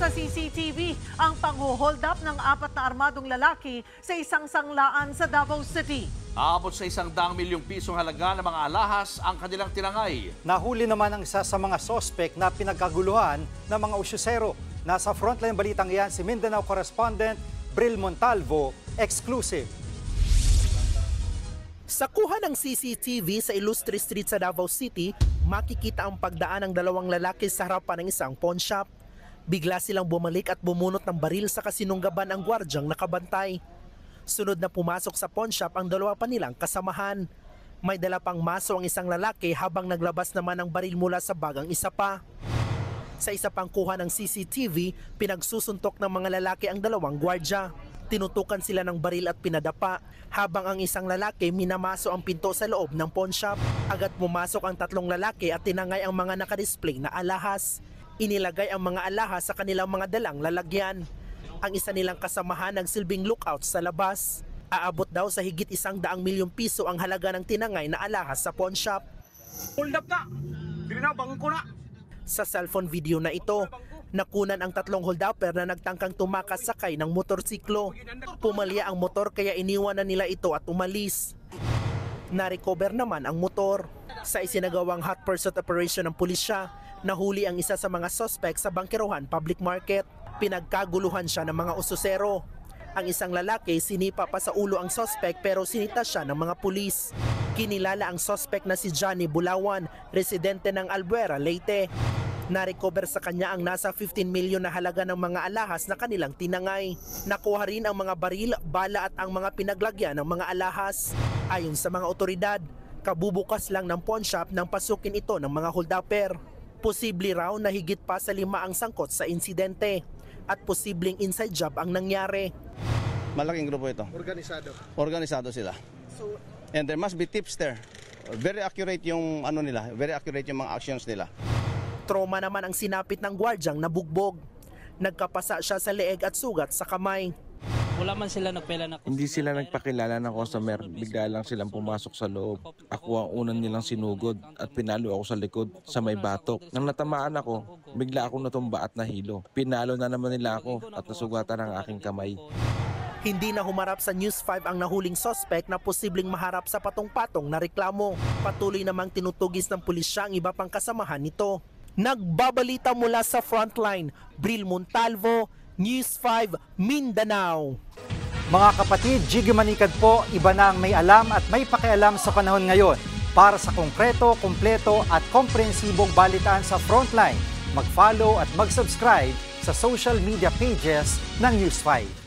sa CCTV ang pang-hold up ng 4 na armadong lalaki sa isang sanglaan sa Davao City. Aabot sa 100 milyong pisong halaga ng mga alahas ang kanilang tinangay. Nahuli naman ang isa sa mga sospek na pinagkaguluhan ng mga usyusero. Nasa frontline balitang iyan si Mindanao correspondent Bril Montalvo, exclusive. Sa kuha ng CCTV sa Illustre Street sa Davao City, makikita ang pagdaan ng 2 lalaki sa harapan ng isang pawn shop. Bigla silang bumalik at bumunot ng baril sa kasinunggaban ang gwardyang nakabantay. Sunod na pumasok sa pawn shop ang 2 pa nilang kasamahan. May dala pang maso ang isang lalaki habang naglabas naman ang baril mula sa bagang isa pa. Sa isa pang kuha ng CCTV, pinagsusuntok ng mga lalaki ang 2 gwardya. Tinutukan sila ng baril at pinadapa habang ang isang lalaki minamaso ang pinto sa loob ng pawn shop. Agad pumasok ang 3 lalaki at tinangay ang mga nakadisplay na alahas. Inilagay ang mga alahas sa kanilang mga dalang lalagyan. Ang isa nilang kasamahan nagsilbing lookout sa labas. Aabot daw sa higit 100 milyong piso ang halaga ng tinangay na alahas sa pawn shop. Hold up na! Dili na, bangko na! Sa cellphone video na ito, nakunan ang 3 hold-upper na nagtangkang tumakas sakay ng motorsiklo. Pumalya ang motor kaya iniwan na nila ito at umalis. Na-recover naman ang motor. Sa isinagawang hot pursuit operation ng pulisya, nahuli ang isa sa mga suspect sa Bangkerohan Public Market. Pinagkaguluhan siya ng mga ususero. Ang isang lalaki sinipa pa sa ulo ang suspect pero sinita siya ng mga pulis. Kinilala ang suspect na si Johnny Bulawan, residente ng Albuera, Leyte. Na-recover sa kanya ang nasa 15 milyon na halaga ng mga alahas na kanilang tinangay. Nakuha rin ang mga baril, bala at ang mga pinaglagyan ng mga alahas. Ayon sa mga otoridad, kabubukas lang ng pawn shop nang pasukin ito ng mga hold-upper. Posible raw na higit pa sa 5 ang sangkot sa insidente at posibleng inside job ang nangyari. Malaking grupo ito. Organisado. Organisado sila. And there must be tips there. Very accurate yung nila, very accurate yung mga actions nila. Trauma naman ang sinapit ng gwardyang nabugbog. Nagkapasa siya sa leeg at sugat sa kamay. Wala man sila nagpela na. Hindi sila nagpakilala ng customer, bigla lang silang pumasok sa loob. Ako ang unang nilang sinugod at pinalo ako sa likod sa may batok. Nang natamaan ako, bigla ako natumba at nahilo. Pinalo na naman nila ako at nasugatan ang aking kamay. Hindi na humarap sa News 5 ang nahuling suspect na posibleng maharap sa patong-patong na reklamo. Patuloy namang tinutugis ng pulisya ang iba pang kasamahan nito. Nagbabalita mula sa frontline, Bril Montalvo, News 5, Mindanao. Mga kapatid, Jiggy Manikad po, iba na ang may alam at may pakialam sa panahon ngayon. Para sa konkreto, kumpleto at komprehensibong balitaan sa frontline, mag-follow at mag-subscribe sa social media pages ng News 5.